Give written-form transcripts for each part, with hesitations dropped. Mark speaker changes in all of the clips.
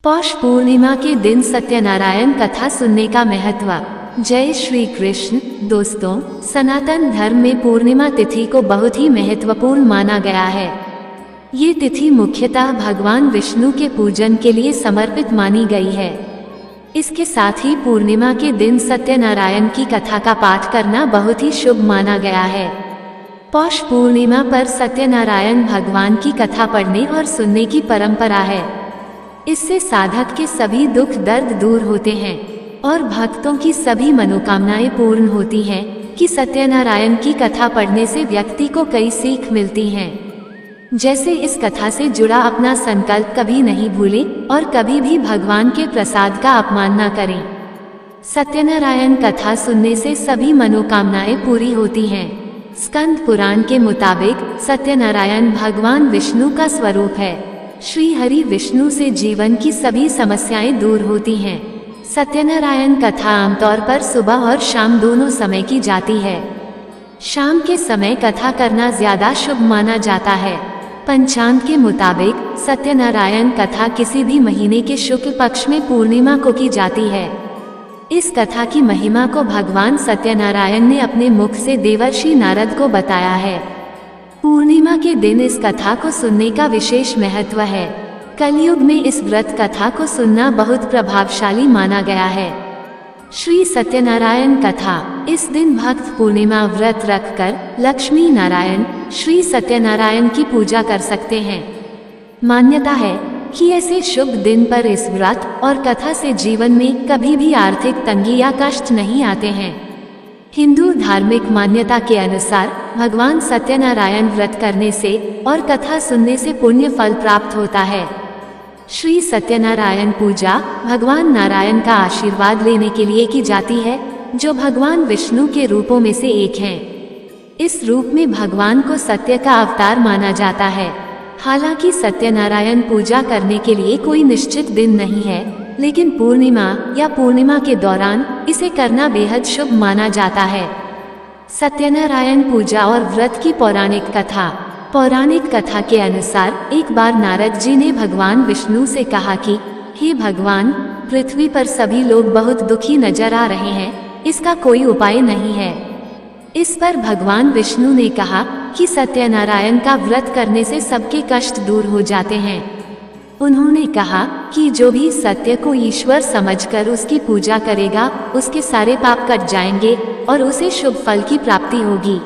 Speaker 1: पौष पूर्णिमा के दिन सत्यनारायण कथा सुनने का महत्व। जय श्री कृष्ण। दोस्तों, सनातन धर्म में पूर्णिमा तिथि को बहुत ही महत्वपूर्ण माना गया है। ये तिथि मुख्यतः भगवान विष्णु के पूजन के लिए समर्पित मानी गई है। इसके साथ ही पूर्णिमा के दिन सत्यनारायण की कथा का पाठ करना बहुत ही शुभ माना गया है। पौष पूर्णिमा पर सत्यनारायण भगवान की कथा पढ़ने और सुनने की परंपरा है। इससे साधक के सभी दुख दर्द दूर होते हैं और भक्तों की सभी मनोकामनाएं पूर्ण होती हैं कि सत्यनारायण की कथा पढ़ने से व्यक्ति को कई सीख मिलती हैं। जैसे इस कथा से जुड़ा अपना संकल्प कभी नहीं भूलें और कभी भी भगवान के प्रसाद का अपमान न करें। सत्यनारायण कथा सुनने से सभी मनोकामनाएं पूरी होती हैं। स्कंद पुराण के मुताबिक सत्यनारायण भगवान विष्णु का स्वरूप है। श्री हरि विष्णु से जीवन की सभी समस्याएं दूर होती हैं। सत्यनारायण कथा आमतौर पर सुबह और शाम दोनों समय की जाती है। शाम के समय कथा करना ज्यादा शुभ माना जाता है। पंचांग के मुताबिक सत्यनारायण कथा किसी भी महीने के शुक्ल पक्ष में पूर्णिमा को की जाती है। इस कथा की महिमा को भगवान सत्यनारायण ने अपने मुख से देवर्षि नारद को बताया है। पूर्णिमा के दिन इस कथा को सुनने का विशेष महत्व है। कलयुग में इस व्रत कथा को सुनना बहुत प्रभावशाली माना गया है। श्री सत्यनारायण कथा। इस दिन भक्त पूर्णिमा व्रत रखकर लक्ष्मी नारायण श्री सत्यनारायण की पूजा कर सकते हैं। मान्यता है कि ऐसे शुभ दिन पर इस व्रत और कथा से जीवन में कभी भी आर्थिक तंगी या कष्ट नहीं आते हैं। हिंदू धार्मिक मान्यता के अनुसार भगवान सत्यनारायण व्रत करने से और कथा सुनने से पुण्य फल प्राप्त होता है। श्री सत्यनारायण पूजा भगवान नारायण का आशीर्वाद लेने के लिए की जाती है, जो भगवान विष्णु के रूपों में से एक हैं। इस रूप में भगवान को सत्य का अवतार माना जाता है। हालांकि सत्यनारायण पूजा करने के लिए कोई निश्चित दिन नहीं है, लेकिन पूर्णिमा या पूर्णिमा के दौरान इसे करना बेहद शुभ माना जाता है। सत्यनारायण पूजा और व्रत की पौराणिक कथा। पौराणिक कथा के अनुसार एक बार नारद जी ने भगवान विष्णु से कहा कि हे भगवान, पृथ्वी पर सभी लोग बहुत दुखी नजर आ रहे हैं, इसका कोई उपाय नहीं है। इस पर भगवान विष्णु ने कहा कि सत्यनारायण का व्रत करने से सबके कष्ट दूर हो जाते हैं। उन्होंने कहा कि जो भी सत्य को ईश्वर समझकर उसकी पूजा करेगा, उसके सारे पाप कट जाएंगे और उसे शुभ फल की प्राप्ति होगी।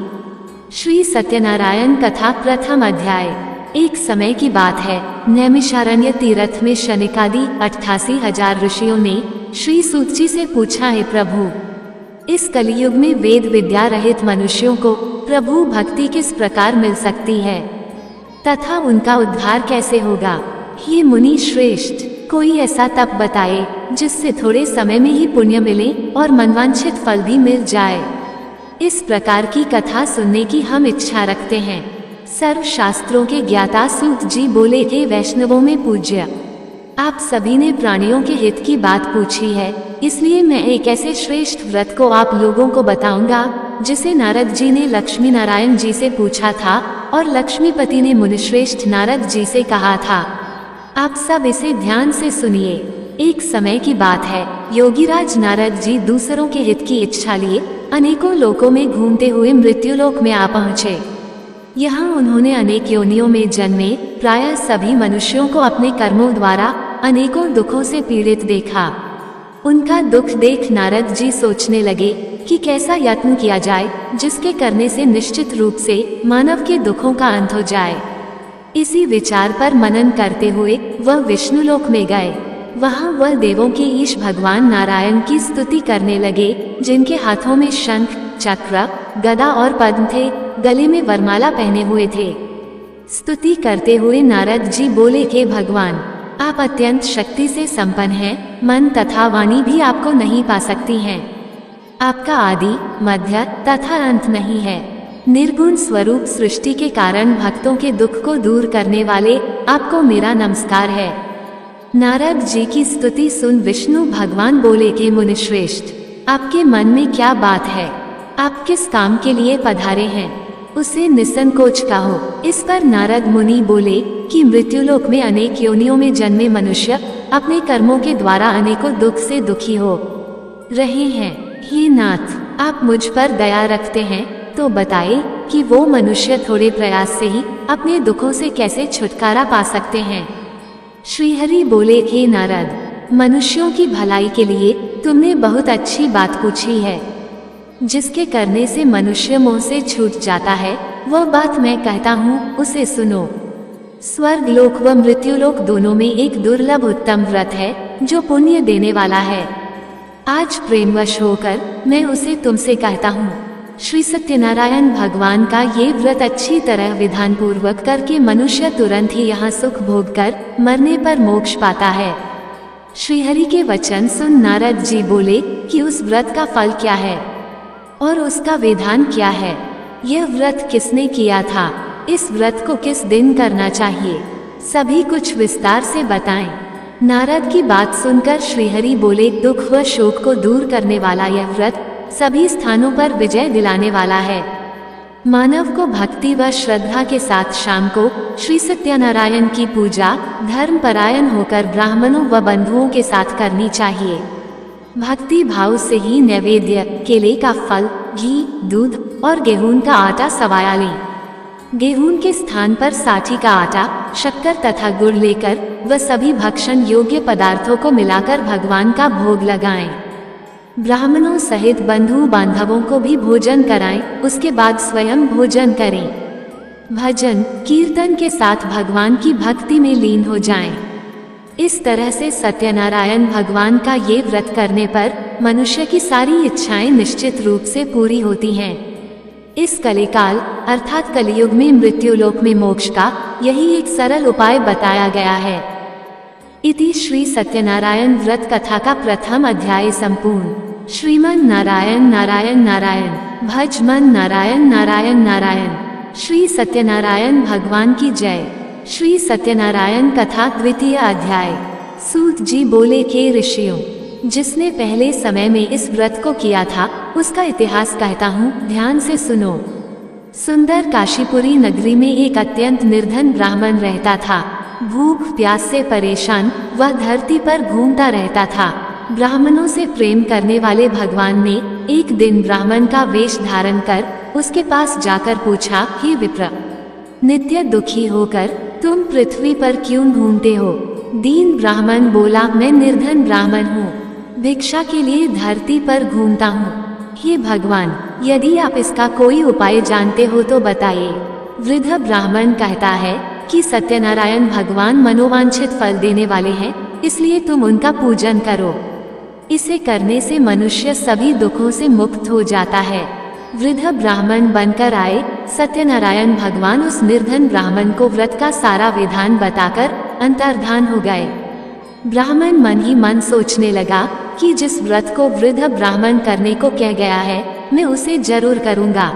Speaker 1: श्री सत्यनारायण कथा प्रथम अध्याय। एक समय की बात है, नैमिषारण्य तीर्थ में शनिकादि 88,000 ऋषियों ने श्री सूत जी से पूछा, है प्रभु, इस कलियुग में वेद विद्या रहित मनुष्यों को प्रभु भक्ति किस प्रकार मिल सकती है तथा उनका उद्धार कैसे होगा? ये मुनि श्रेष्ठ, कोई ऐसा तप बताए जिससे थोड़े समय में ही पुण्य मिले और मनवांछित फल भी मिल जाए। इस प्रकार की कथा सुनने की हम इच्छा रखते हैं। सर्व शास्त्रों के ज्ञाता सूत जी बोले, हे वैष्णवों में पूज्य, आप सभी ने प्राणियों के हित की बात पूछी है, इसलिए मैं एक ऐसे श्रेष्ठ व्रत को आप लोगों को बताऊंगा जिसे नारद जी ने लक्ष्मी नारायण जी से पूछा था और लक्ष्मीपति ने मुनिश्रेष्ठ नारद जी से कहा था। आप सब इसे ध्यान से सुनिए। एक समय की बात है, योगीराज नारद जी दूसरों के हित की इच्छा लिए अनेकों लोकों में घूमते हुए मृत्युलोक में आ पहुँचे। यहाँ उन्होंने अनेक योनियों में जन्मे प्रायः सभी मनुष्यों को अपने कर्मों द्वारा अनेकों दुखों से पीड़ित देखा। उनका दुख देख नारद जी सोचने लगे कि कैसा यत्न किया जाए जिसके करने से निश्चित रूप से मानव के दुखों का अंत हो जाए। इसी विचार पर मनन करते हुए वह विष्णुलोक में गए। वहां वह देवों के ईश भगवान नारायण की स्तुति करने लगे, जिनके हाथों में शंख, चक्र, गदा और पद्म थे, गले में वरमाला पहने हुए थे। स्तुति करते हुए नारद जी बोले, हे भगवान, आप अत्यंत शक्ति से संपन्न हैं, मन तथा वाणी भी आपको नहीं पा सकती हैं। आपका आदि, मध्य तथा अंत नहीं है। निर्गुण स्वरूप सृष्टि के कारण भक्तों के दुख को दूर करने वाले आपको मेरा नमस्कार है। नारद जी की स्तुति सुन विष्णु भगवान बोले, कि मुनिश्रेष्ठ, आपके मन में क्या बात है? आप किस काम के लिए पधारे हैं? उसे निसंकोच कहो। इस पर नारद मुनि बोले कि मृत्युलोक में अनेक योनियों में जन्मे मनुष्य अपने कर्मों के द्वारा अनेकों दुख से दुखी हो रहे हैं। हे नाथ, आप मुझ पर दया रखते हैं तो बताए कि वो मनुष्य थोड़े प्रयास से ही अपने दुखों से कैसे छुटकारा पा सकते हैं। श्रीहरि बोले, हे नारद, मनुष्यों की भलाई के लिए तुमने बहुत अच्छी बात पूछी है। जिसके करने से मनुष्य मोह से छूट जाता है, वह बात मैं कहता हूँ, उसे सुनो। स्वर्ग लोक व मृत्युलोक दोनों में एक दुर्लभ उत्तम व्रत है जो पुण्य देने वाला है। आज प्रेमवश होकर मैं उसे तुमसे कहता हूँ। श्री सत्यनारायण भगवान का ये व्रत अच्छी तरह विधान पूर्वक करके मनुष्य तुरंत ही यहाँ सुख भोग कर मरने पर मोक्ष पाता है। श्रीहरि के वचन सुन नारद जी बोले कि उस व्रत का फल क्या है और उसका विधान क्या है। यह व्रत किसने किया था, इस व्रत को किस दिन करना चाहिए, सभी कुछ विस्तार से बताएं। नारद की बात सुनकर श्रीहरि बोले, दुख व शोक को दूर करने वाला यह व्रत सभी स्थानों पर विजय दिलाने वाला है। मानव को भक्ति व श्रद्धा के साथ शाम को श्री सत्यनारायण की पूजा धर्मपरायण होकर ब्राह्मणों व बंधुओं के साथ करनी चाहिए। भक्ति भाव से ही नैवेद्य, केले का फल, घी, दूध और गेहूं का आटा सवाया लें। गेहूं के स्थान पर साठी का आटा, शक्कर तथा गुड़ लेकर व सभी भक्षण योग्य पदार्थों को मिलाकर भगवान का भोग लगाएं। ब्राह्मणों सहित बंधु बांधवों को भी भोजन कराएं, उसके बाद स्वयं भोजन करें। भजन कीर्तन के साथ भगवान की भक्ति में लीन हो जाएं। इस तरह से सत्यनारायण भगवान का ये व्रत करने पर मनुष्य की सारी इच्छाएं निश्चित रूप से पूरी होती हैं। इस कलिकाल अर्थात कलियुग में मृत्युलोक में मोक्ष का यही एक सरल उपाय बताया गया है। इति श्री सत्यनारायण व्रत कथा का प्रथम अध्याय संपूर्ण। श्रीमन नारायण नारायण नारायण, भज मन नारायण नारायण नारायण। श्री सत्यनारायण भगवान की जय। श्री सत्यनारायण कथा द्वितीय अध्याय। सूत जी बोले, के ऋषियों, जिसने पहले समय में इस व्रत को किया था उसका इतिहास कहता हूँ, ध्यान से सुनो। सुंदर काशीपुरी नगरी में एक अत्यंत निर्धन ब्राह्मण रहता था। भूख प्यास से परेशान वह धरती पर घूमता रहता था। ब्राह्मणों से प्रेम करने वाले भगवान ने एक दिन ब्राह्मण का वेश धारण कर उसके पास जाकर पूछा, हे विप्र, नित्य दुखी होकर तुम पृथ्वी पर क्यों घूमते हो? दीन ब्राह्मण बोला, मैं निर्धन ब्राह्मण हूँ, भिक्षा के लिए धरती पर घूमता हूँ। हे भगवान, यदि आप इसका कोई उपाय जानते हो तो बताइए। वृद्ध ब्राह्मण कहता है कि सत्यनारायण भगवान मनोवांछित फल देने वाले हैं, इसलिए तुम उनका पूजन करो। इसे करने से मनुष्य सभी दुखों से मुक्त हो जाता है। वृद्ध ब्राह्मण बनकर आए सत्यनारायण भगवान उस निर्धन ब्राह्मण को व्रत का सारा विधान बताकर अंतर्धान हो गए। ब्राह्मण मन ही मन सोचने लगा कि जिस व्रत को वृद्ध ब्राह्मण करने को कह गया है, मैं उसे जरूर करूँगा।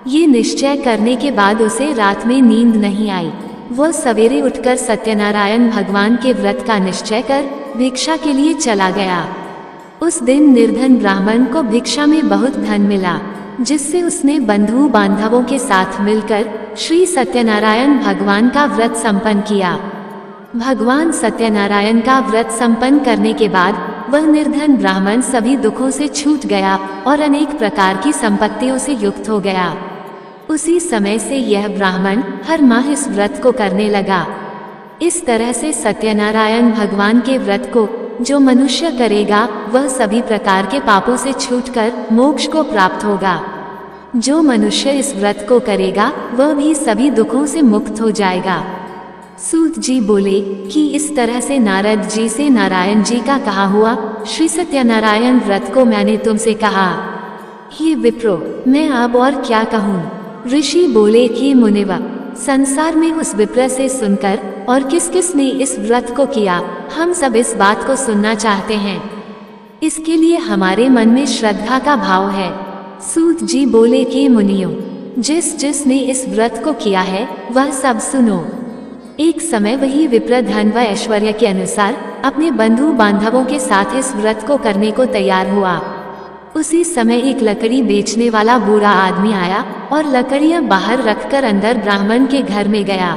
Speaker 1: ये निश्चय करने के बाद उसे रात में नींद नहीं आई। वह सवेरे उठकर सत्यनारायण भगवान के व्रत का निश्चय कर भिक्षा के लिए चला गया। उस दिन निर्धन ब्राह्मण को भिक्षा में बहुत धन मिला, जिससे उसने बंधु बांधवों के साथ मिलकर श्री सत्यनारायण भगवान का व्रत संपन्न किया। भगवान सत्यनारायण का व्रत संपन्न करने के बाद वह निर्धन ब्राह्मण सभी दुखों से छूट गया और अनेक प्रकार की संपत्तियों से युक्त हो गया। उसी समय से यह ब्राह्मण हर माह इस व्रत को करने लगा। इस तरह से सत्यनारायण भगवान के व्रत को जो मनुष्य करेगा वह सभी प्रकार के पापों से छूटकर मोक्ष को प्राप्त होगा। जो मनुष्य इस व्रत को करेगा वह भी सभी दुखों से मुक्त हो जाएगा। सूत जी बोले कि इस तरह से नारद जी से नारायण जी का कहा हुआ श्री सत्यनारायण व्रत को मैंने तुमसे कहा। हे विप्रो, मैं अब और क्या कहूँ? ऋषि बोले कि मुनिव, संसार में उस विप्र से सुनकर और किस किस ने इस व्रत को किया, हम सब इस बात को सुनना चाहते हैं। इसके लिए हमारे मन में श्रद्धा का भाव है। सूत जी बोले कि मुनियों, जिस जिस ने इस व्रत को किया है वह सब सुनो। एक समय वही विप्र धन व ऐश्वर्य के अनुसार अपने बंधु बांधवों के साथ इस व्रत को करने को तैयार हुआ। उसी समय एक लकड़ी बेचने वाला बूढ़ा आदमी आया और लकड़ियां बाहर रखकर अंदर ब्राह्मण के घर में गया।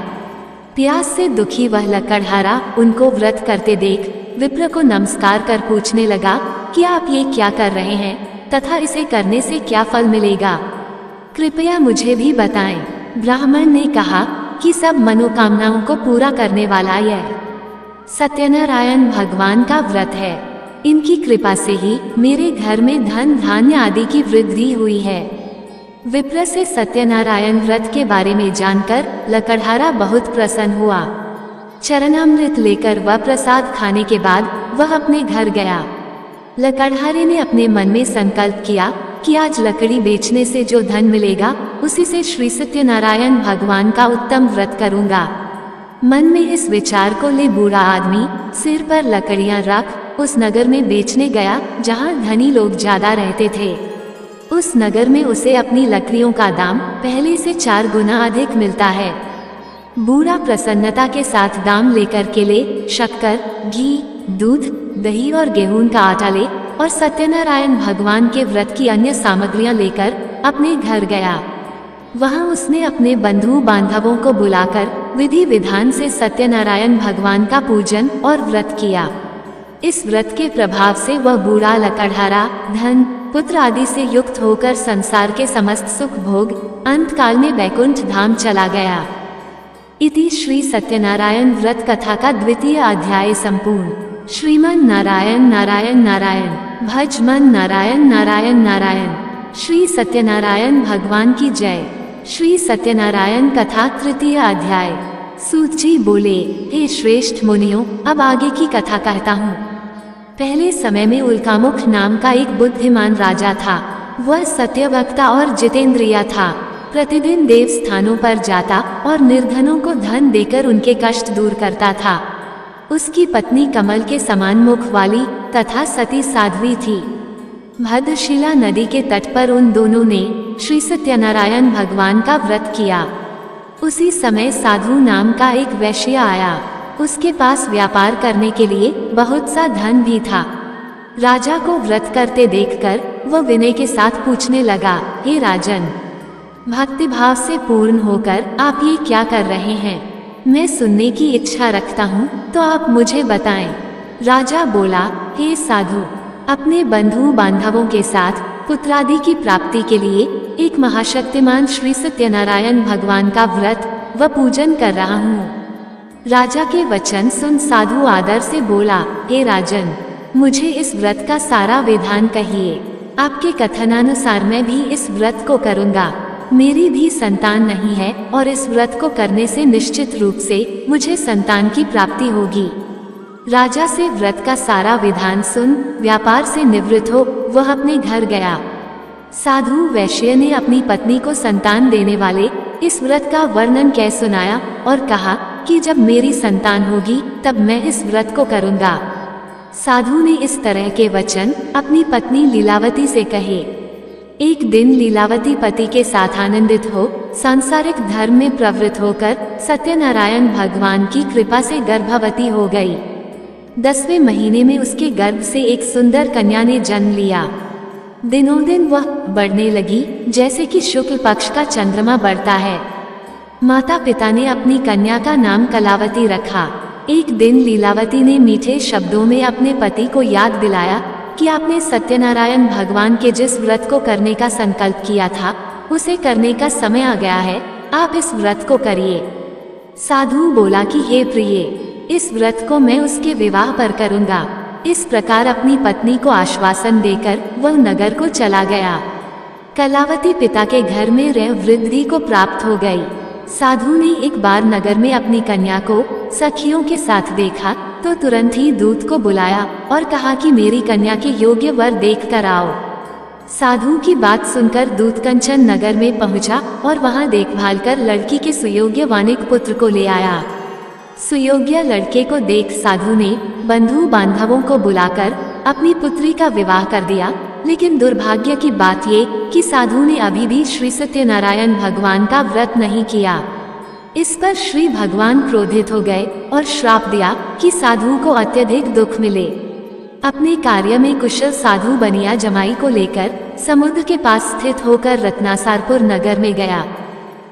Speaker 1: प्यास से दुखी वह लकड़हारा उनको व्रत करते देख विप्र को नमस्कार कर पूछने लगा कि आप ये क्या कर रहे हैं तथा इसे करने से क्या फल मिलेगा, कृपया मुझे भी बताएं। ब्राह्मण ने कहा कि सब मनोकामनाओं को पूरा करने वाला यह सत्यनारायण भगवान का व्रत है। इनकी कृपा से ही मेरे घर में धन धान्य आदि की वृद्धि हुई है। विप्र से सत्यनारायण व्रत के बारे में जानकर लकड़हारा बहुत प्रसन्न हुआ। चरणामृत लेकर वह प्रसाद खाने के बाद वह अपने घर गया। लकड़हारे ने अपने मन में संकल्प किया कि आज लकड़ी बेचने से जो धन मिलेगा उसी से श्री सत्यनारायण भगवान का उत्तम व्रत करूंगा। मन में इस विचार को ले बूढ़ा आदमी सिर पर लकड़ियां रख उस नगर में बेचने गया जहां धनी लोग ज्यादा रहते थे। उस नगर में उसे अपनी लकड़ियों का दाम पहले से 4 गुना अधिक मिलता है। बूढ़ा प्रसन्नता के साथ दाम लेकर केले, शक्कर, घी, दूध, दही और गेहूं का आटा ले और सत्यनारायण भगवान के व्रत की अन्य सामग्रियां लेकर अपने घर गया। वहां उसने अपने बंधु बांधवों को बुलाकर विधि विधान से सत्यनारायण भगवान का पूजन और व्रत किया। इस व्रत के प्रभाव से वह बूढ़ा लकड़हारा धन पुत्र आदि से युक्त होकर संसार के समस्त सुख भोग अंत काल में वैकुंठ धाम चला गया। इति श्री सत्यनारायण व्रत कथा का 2वां अध्याय संपूर्ण। श्रीमन नारायण नारायण नारायण भज मन नारायण नारायण नारायण। श्री सत्यनारायण भगवान की जय। श्री सत्यनारायण कथा 3 अध्याय। सूत जी बोले, हे श्रेष्ठ मुनियों, अब आगे की कथा कहता हूँ। पहले समय में उल्कामुख नाम का एक बुद्धिमान राजा था। वह सत्यवक्ता और जितेंद्रिय था। प्रतिदिन देव स्थानों पर जाता और निर्धनों को धन देकर उनके कष्ट दूर करता था। उसकी पत्नी कमल के समान मुख वाली तथा सती साध्वी थी। भद्रशिला नदी के तट पर उन दोनों ने श्री सत्यनारायण भगवान का व्रत किया। उसी समय साधु नाम का एक वैश्य आया। उसके पास व्यापार करने के लिए बहुत सा धन भी था। राजा को व्रत करते देखकर वह विनय के साथ पूछने लगा, हे राजन, भक्तिभाव से पूर्ण होकर आप ये क्या कर रहे हैं? मैं सुनने की इच्छा रखता हूँ, तो आप मुझे बताएं। राजा बोला, हे साधु, अपने बंधु बांधवों के साथ पुत्रादि की प्राप्ति के लिए एक महाशक्तिमान श्री सत्यनारायण भगवान का व्रत व पूजन कर रहा हूँ। राजा के वचन सुन साधु आदर से बोला, हे राजन, मुझे इस व्रत का सारा विधान कहिए। आपके कथनानुसार मैं भी इस व्रत को करूँगा। मेरी भी संतान नहीं है और इस व्रत को करने से निश्चित रूप से मुझे संतान की प्राप्ति होगी। राजा से व्रत का सारा विधान सुन व्यापार से निवृत्त हो वह अपने घर गया। साधु वैश्य ने अपनी पत्नी को संतान देने वाले इस व्रत का वर्णन कह सुनाया और कहा कि जब मेरी संतान होगी तब मैं इस व्रत को करूँगा। साधु ने इस तरह के वचन अपनी पत्नी लीलावती से कहे। एक दिन लीलावती पति के साथ आनंदित हो सांसारिक धर्म में प्रवृत्त होकर सत्यनारायण भगवान की कृपा से गर्भवती हो गई। 10वें महीने में उसके गर्भ से एक सुंदर कन्या ने जन्म लिया। दिनों दिन वह बढ़ने लगी जैसे कि शुक्ल पक्ष का चंद्रमा बढ़ता है। माता पिता ने अपनी कन्या का नाम कलावती रखा। एक दिन लीलावती ने मीठे शब्दों में अपने पति को याद दिलाया कि आपने सत्यनारायण भगवान के जिस व्रत को करने का संकल्प किया था उसे करने का समय आ गया है, आप इस व्रत को करिए। साधु बोला कि हे प्रिय, इस व्रत को मैं उसके विवाह पर करूँगा। इस प्रकार अपनी पत्नी को आश्वासन देकर वह नगर को चला गया। कलावती पिता के घर में रह वृद्धि को प्राप्त हो गई। साधु ने एक बार नगर में अपनी कन्या को सखियों के साथ देखा तो तुरंत ही दूत को बुलाया और कहा कि मेरी कन्या के योग्य वर देख कर आओ। साधु की बात सुनकर दूत कंचन नगर में पहुंचा और वहां देखभाल कर लड़की के सुयोग्य वानिक पुत्र को ले आया। सुयोग्य लड़के को देख साधु ने बंधु बांधवों को बुलाकर अपनी पुत्री का विवाह कर दिया। लेकिन दुर्भाग्य की बात ये कि साधु ने अभी भी श्री सत्यनारायण भगवान का व्रत नहीं किया। इस पर श्री भगवान क्रोधित हो गए और श्राप दिया कि साधु को अत्यधिक दुख मिले। अपने कार्य में कुशल साधु बनिया जमाई को लेकर समुद्र के पास स्थित होकर रत्नासारपुर नगर में गया।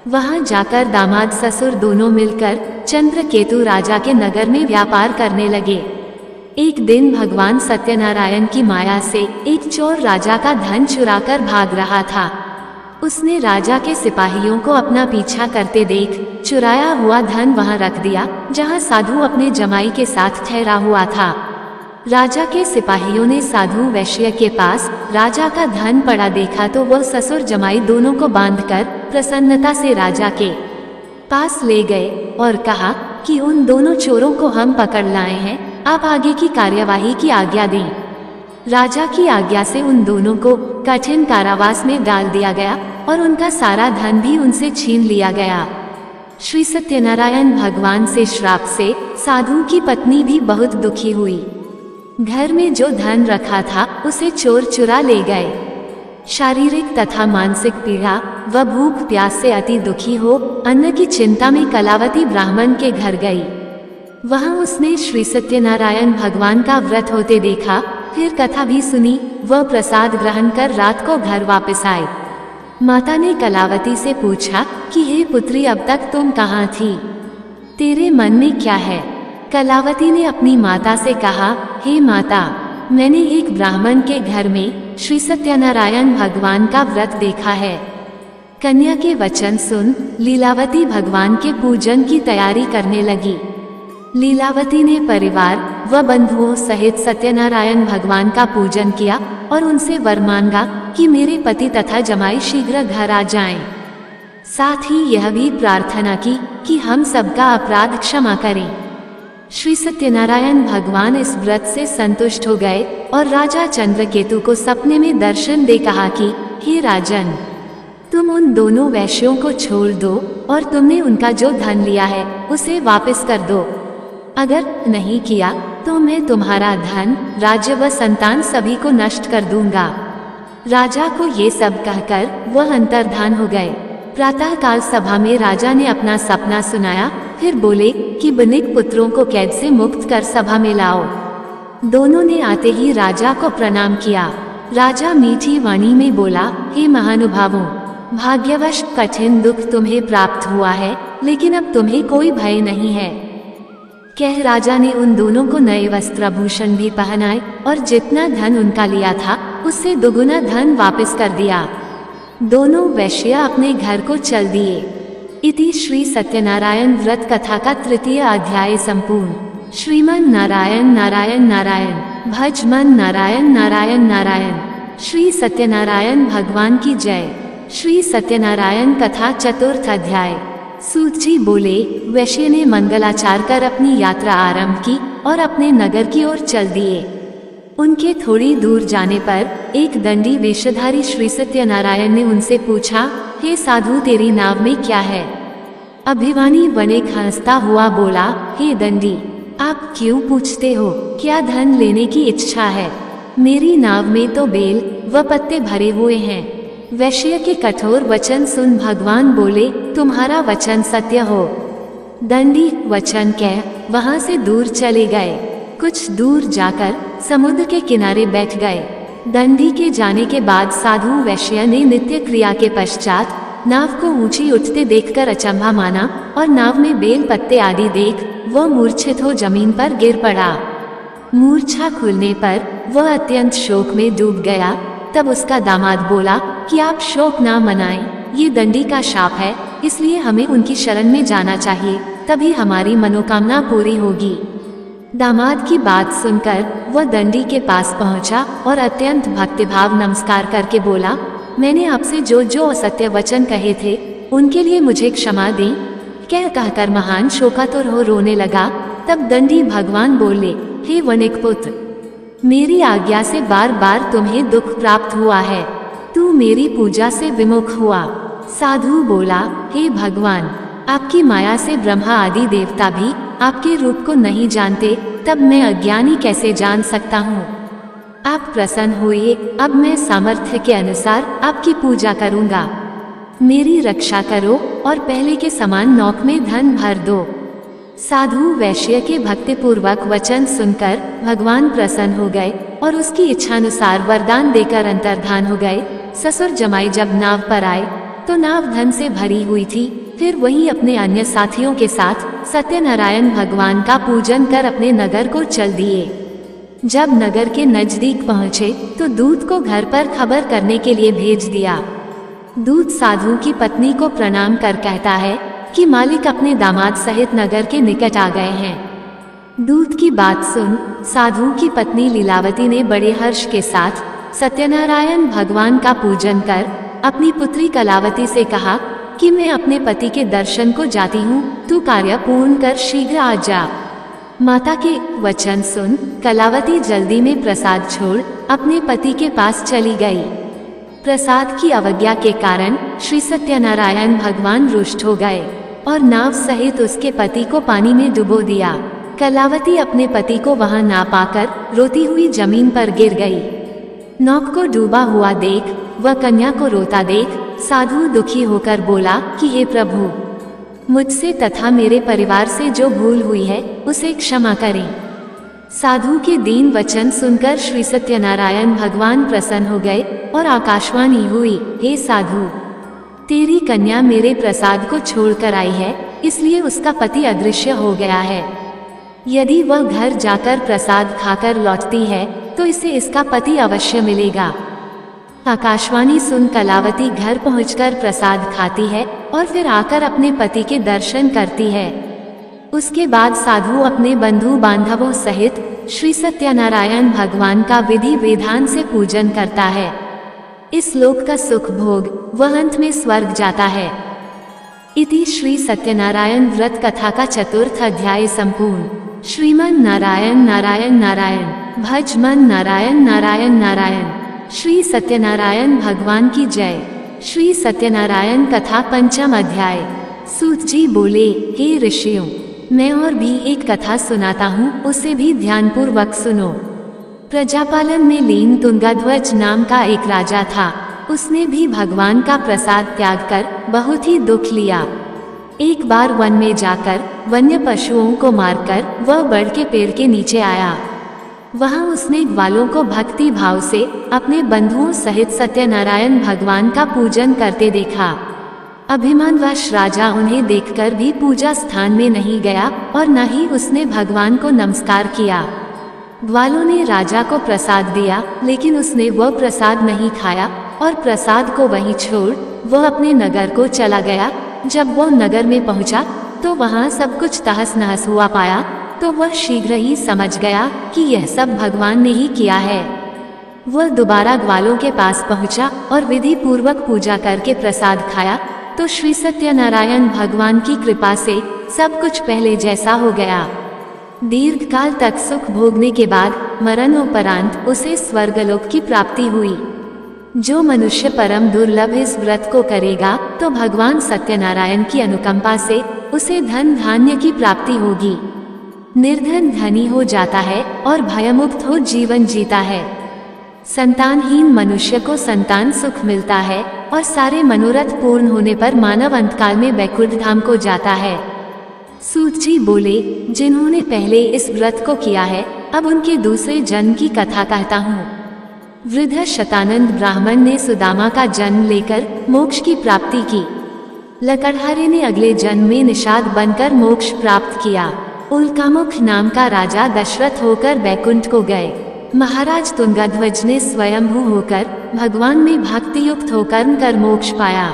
Speaker 1: वहां जाकर दामाद ससुर दोनों मिलकर चंद्रकेतु राजा के नगर में व्यापार करने लगे। एक दिन भगवान सत्यनारायण की माया से एक चोर राजा का धन चुराकर भाग रहा था। उसने राजा के सिपाहियों को अपना पीछा करते देख चुराया हुआ धन वहां रख दिया जहां साधु अपने जमाई के साथ ठहरा हुआ था। राजा के सिपाहियों ने साधु वैश्य के पास राजा का धन पड़ा देखा तो वह ससुर जमाई दोनों को बांधकर प्रसन्नता से राजा के पास ले गए और कहा कि उन दोनों चोरों को हम पकड़ लाए हैं, आप आगे की कार्यवाही की आज्ञा दें। राजा की आज्ञा से उन दोनों को कठिन कारावास में डाल दिया गया और उनका सारा धन भी उनसे छीन लिया गया। श्री सत्यनारायण भगवान से श्राप से साधु की पत्नी भी बहुत दुखी हुई। घर में जो धन रखा था उसे चोर चुरा ले गए। शारीरिक तथा मानसिक पीड़ा व भूख प्यास से अति दुखी हो अन्न की चिंता में कलावती ब्राह्मण के घर गई। वहां उसने श्री सत्यनारायण भगवान का व्रत होते देखा, फिर कथा भी सुनी। वह प्रसाद ग्रहण कर रात को घर वापस आए। माता ने कलावती से पूछा कि हे पुत्री, अब तक तुम कहाँ थी? तेरे मन में क्या है? कलावती ने अपनी माता से कहा, हे माता, मैंने एक ब्राह्मण के घर में श्री सत्यनारायण भगवान का व्रत देखा है। कन्या के वचन सुन लीलावती भगवान के पूजन की तैयारी करने लगी। लीलावती ने परिवार व बंधुओं सहित सत्यनारायण भगवान का पूजन किया और उनसे वर मांगा कि मेरे पति तथा जमाई शीघ्र घर आ जाएं। साथ ही यह भी प्रार्थना की कि हम सबका अपराध क्षमा करें। श्री सत्यनारायण भगवान इस व्रत से संतुष्ट हो गए और राजा चंद्रकेतु को सपने में दर्शन दे कहा कि हे राजन, तुम उन दोनों वैश्यों को छोड़ दो और तुमने उनका जो धन लिया है उसे वापस कर दो। अगर नहीं किया तो मैं तुम्हारा धन, राज्य व संतान सभी को नष्ट कर दूंगा। राजा को ये सब कहकर वह अंतर्धान हो गए। प्रातःकाल सभा में राजा ने अपना सपना सुनाया, फिर बोले कि बनिक पुत्रों को कैद से मुक्त कर सभा में लाओ। दोनों ने आते ही राजा को प्रणाम किया। राजा मीठी वाणी में बोला, हे महानुभावों, भाग्यवश कठिन दुख तुम्हें प्राप्त हुआ है, लेकिन अब तुम्हें कोई भय नहीं है। कह राजा ने उन दोनों को नए वस्त्राभूषण भी पहनाए और जितना धन उनका लिया था उससे दुगुना धन वापस कर दिया। दोनों वैश्य अपने घर को चल दिए। इति श्री सत्यनारायण व्रत कथा का तृतीय अध्याय संपूर्ण। श्रीमन नारायण नारायण नारायण, भज मन नारायण नारायण नारायण। श्री सत्यनारायण भगवान की जय। श्री सत्यनारायण कथा चतुर्थ अध्याय। सूत जी बोले, वैश्य ने मंगलाचार कर अपनी यात्रा आरंभ की और अपने नगर की ओर चल दिए। उनके थोड़ी दूर जाने पर एक दंडी वेशधारी श्री सत्यनारायण ने उनसे पूछा, हे साधु, तेरी नाव में क्या है? अभिमानी वणिक हंसता हुआ बोला, हे दंडी, आप क्यों पूछते हो? क्या धन लेने की इच्छा है? मेरी नाव में तो बेल व पत्ते भरे हुए हैं। वैश्य के कठोर वचन सुन भगवान बोले, तुम्हारा वचन सत्य हो। दंडी वचन कह वहां से दूर चले गए। कुछ दूर जाकर समुद्र के किनारे बैठ गए। दंडी के जाने के बाद साधु वैश्य ने नित्य क्रिया के पश्चात नाव को ऊंची उठते देखकर अचंभा माना और नाव में बेल पत्ते आदि देख वह मूर्छित हो जमीन पर गिर पड़ा। मूर्छा खुलने पर वह अत्यंत शोक में डूब गया। तब उसका दामाद बोला कि आप शोक ना मनाएं, ये दंडी का शाप है, इसलिए हमें उनकी शरण में जाना चाहिए, तभी हमारी मनोकामना पूरी होगी। दामाद की बात सुनकर वह दंडी के पास पहुंचा और अत्यंत भक्तिभाव नमस्कार करके बोला, मैंने आपसे जो जो असत्य वचन कहे थे उनके लिए मुझे क्षमा दें। कहकर महान शोकातुर हो रोने लगा। तब दंडी भगवान बोले, हे वणिक पुत्र, मेरी आज्ञा से बार बार तुम्हें दुख प्राप्त हुआ है, तू मेरी पूजा से विमुख हुआ। साधु बोला, हे भगवान, आपकी माया से ब्रह्मा आदि देवता भी आपके रूप को नहीं जानते, तब मैं अज्ञानी कैसे जान सकता हूँ? आप प्रसन्न हुए, अब मैं सामर्थ्य के अनुसार आपकी पूजा करूँगा। मेरी रक्षा करो और पहले के समान नौक में धन भर दो। साधु वैश्य के भक्तिपूर्वक वचन सुनकर भगवान प्रसन्न हो गए और उसकी इच्छानुसार वरदान देकर अंतर्धान हो गए। ससुर जमाई जब नाव पर आए तो नाव धन से भरी हुई थी। फिर वही अपने अन्य साथियों के साथ सत्यनारायण भगवान का पूजन कर अपने नगर को चल दिए। जब नगर के नजदीक पहुँचे तो दूत को घर पर खबर करने के लिए भेज दिया। दूत साधु की पत्नी को प्रणाम कर कहता है कि मालिक अपने दामाद सहित नगर के निकट आ गए हैं। दूत की बात सुन साधु की पत्नी लीलावती ने बड़े हर्ष के साथ सत्यनारायण भगवान का पूजन कर अपनी पुत्री कलावती से कहा कि मैं अपने पति के दर्शन को जाती हूँ, तू कार्य पूर्ण कर शीघ्र आ जा। माता के वचन सुन कलावती जल्दी में प्रसाद छोड़ अपने पति के पास चली गई। प्रसाद की अवज्ञा के कारण श्री सत्यनारायण भगवान रुष्ट हो गए और नाव सहित उसके पति को पानी में डुबो दिया। कलावती अपने पति को वहां ना पाकर रोती हुई जमीन पर गिर गई। नौक को डूबा हुआ देख व कन्या को रोता देख साधु दुखी होकर बोला कि हे प्रभु, मुझसे तथा मेरे परिवार से जो भूल हुई है उसे क्षमा करें। साधु के दीन वचन सुनकर श्री सत्यनारायण भगवान प्रसन्न हो गए और आकाशवाणी हुई, हे साधु, तेरी कन्या मेरे प्रसाद को छोड़कर आई है, इसलिए उसका पति अदृश्य हो गया है। यदि वह घर जाकर प्रसाद खाकर लौटती है तो इसे इसका पति अवश्य मिलेगा। आकाशवाणी सुन कलावती घर पहुंचकर प्रसाद खाती है और फिर आकर अपने पति के दर्शन करती है। उसके बाद साधु अपने बंधु बांधवों सहित श्री सत्यनारायण भगवान का विधि विधान से पूजन करता है। इस लोक का सुख भोग वह अंत में स्वर्ग जाता है। इति श्री सत्यनारायण व्रत कथा का चतुर्थ अध्याय संपूर्ण। श्रीमन नारायण नारायण नारायण भज मन नारायण नारायण नारायण। श्री सत्यनारायण भगवान की जय। श्री सत्यनारायण कथा पंचम अध्याय। सूत जी बोले, हे ऋषियों, मैं और भी एक कथा सुनाता हूँ, उसे भी ध्यानपूर्वक सुनो। प्रजापालन में लीन तुंगध्वज नाम का एक राजा था। उसने भी भगवान का प्रसाद त्याग कर बहुत ही दुख लिया। एक बार वन में जाकर वन्य पशुओं को मारकर वह बड़ के पेड़ के नीचे आया। वहां उसने ग्वालों को भक्ति भाव से अपने बंधुओं सहित सत्यनारायण भगवान का पूजन करते देखा। अभिमानवश राजा उन्हें देखकर भी पूजा स्थान में नहीं गया और न ही उसने भगवान को नमस्कार किया। ग्वालों ने राजा को प्रसाद दिया, लेकिन उसने वह प्रसाद नहीं खाया और प्रसाद को वहीं छोड़ वह अपने नगर को चला गया। जब वह नगर में पहुंचा तो वहां सब कुछ तहस नहस हुआ पाया, तो वह शीघ्र ही समझ गया कि यह सब भगवान ने ही किया है। वह दोबारा ग्वालों के पास पहुंचा और विधि पूर्वक पूजा करके प्रसाद खाया तो श्री सत्यनारायण भगवान की कृपा से सब कुछ पहले जैसा हो गया। दीर्घ काल तक सुख भोगने के बाद मरणोपरांत उसे स्वर्गलोक की प्राप्ति हुई। जो मनुष्य परम दुर्लभ इस व्रत को करेगा तो भगवान सत्यनारायण की अनुकंपा से उसे धन धान्य की प्राप्ति होगी। निर्धन धनी हो जाता है और भयमुक्त हो जीवन जीता है। संतानहीन मनुष्य को संतान सुख मिलता है और सारे मनोरथ पूर्ण होने पर मानव अंतकाल में वैकुंठ धाम को जाता है। सूत जी बोले, जिन्होंने पहले इस व्रत को किया है, अब उनके दूसरे जन्म की कथा कहता हूँ। वृद्ध शतानंद ब्राह्मण ने सुदामा का जन्म लेकर मोक्ष की प्राप्ति की। लकड़हारे ने अगले जन्म में निषाद बनकर मोक्ष प्राप्त किया। उल्कामुख नाम का राजा दशरथ होकर वैकुंठ को गए। महाराज तुंगध्वज ने स्वयंभू होकर भगवान में भक्ति युक्त होकर कर मोक्ष पाया।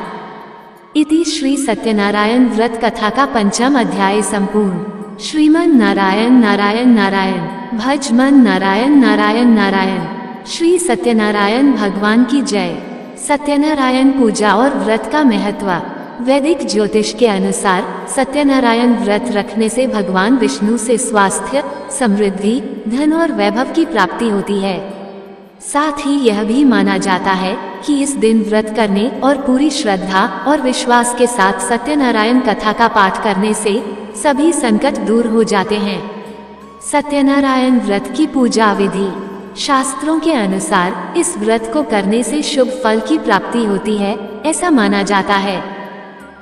Speaker 1: इति श्री सत्यनारायण व्रत कथा का पंचम अध्याय संपूर्ण। श्रीमन नारायण नारायण नारायण भज मन नारायण नारायण नारायण। श्री सत्यनारायण भगवान की जय। सत्यनारायण पूजा और व्रत का महत्व। वैदिक ज्योतिष के अनुसार सत्यनारायण व्रत रखने से भगवान विष्णु से स्वास्थ्य, समृद्धि, धन और वैभव की प्राप्ति होती है। साथ ही यह भी माना जाता है कि इस दिन व्रत करने और पूरी श्रद्धा और विश्वास के साथ सत्यनारायण कथा का पाठ करने से सभी संकट दूर हो जाते हैं। सत्यनारायण व्रत की पूजा विधि। शास्त्रों के अनुसार इस व्रत को करने से शुभ फल की प्राप्ति होती है, ऐसा माना जाता है।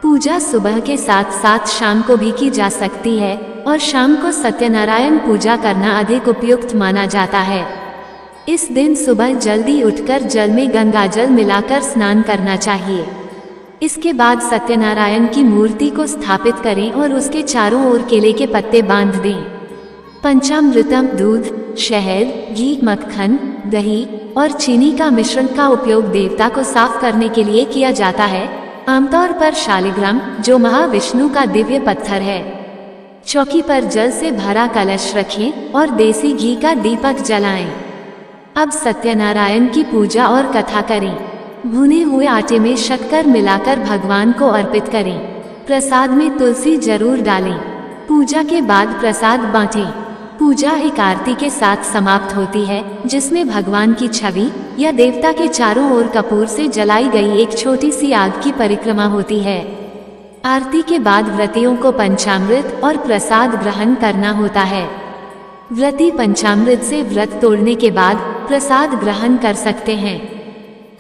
Speaker 1: पूजा सुबह के साथ साथ शाम को भी की जा सकती है और शाम को सत्यनारायण पूजा करना अधिक उपयुक्त माना जाता है। इस दिन सुबह जल्दी उठकर जल में गंगाजल मिलाकर स्नान करना चाहिए। इसके बाद सत्यनारायण की मूर्ति को स्थापित करें और उसके चारों ओर केले के पत्ते बांध दें। पंचामृतम दूध, शहद, घी, मक्खन, दही और चीनी का मिश्रण का उपयोग देवता को साफ करने के लिए किया जाता है, आमतौर पर शालिग्राम, जो महाविष्णु का दिव्य पत्थर है। चौकी पर जल से भरा कलश रखें और देसी घी का दीपक जलाएं। अब सत्यनारायण की पूजा और कथा करें। भुने हुए आटे में शक्कर मिलाकर भगवान को अर्पित करें। प्रसाद में तुलसी जरूर डालें। पूजा के बाद प्रसाद बांटें। पूजा एक आरती के साथ समाप्त होती है, जिसमें भगवान की छवि या देवता के चारों ओर कपूर से जलाई गई एक छोटी सी आग की परिक्रमा होती है। आरती के बाद व्रतियों को पंचामृत और प्रसाद ग्रहण करना होता है। व्रती पंचामृत से व्रत तोड़ने के बाद प्रसाद ग्रहण कर सकते हैं।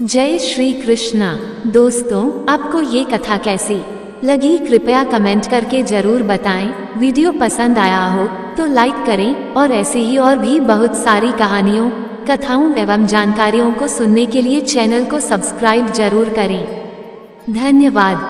Speaker 1: जय श्री कृष्णा। दोस्तों, आपको ये कथा कैसी लगी कृपया कमेंट करके जरूर बताएं। वीडियो पसंद आया हो तो लाइक करें और ऐसे ही और भी बहुत सारी कहानियों, कथाओं एवं जानकारियों को सुनने के लिए चैनल को सब्सक्राइब जरूर करें। धन्यवाद।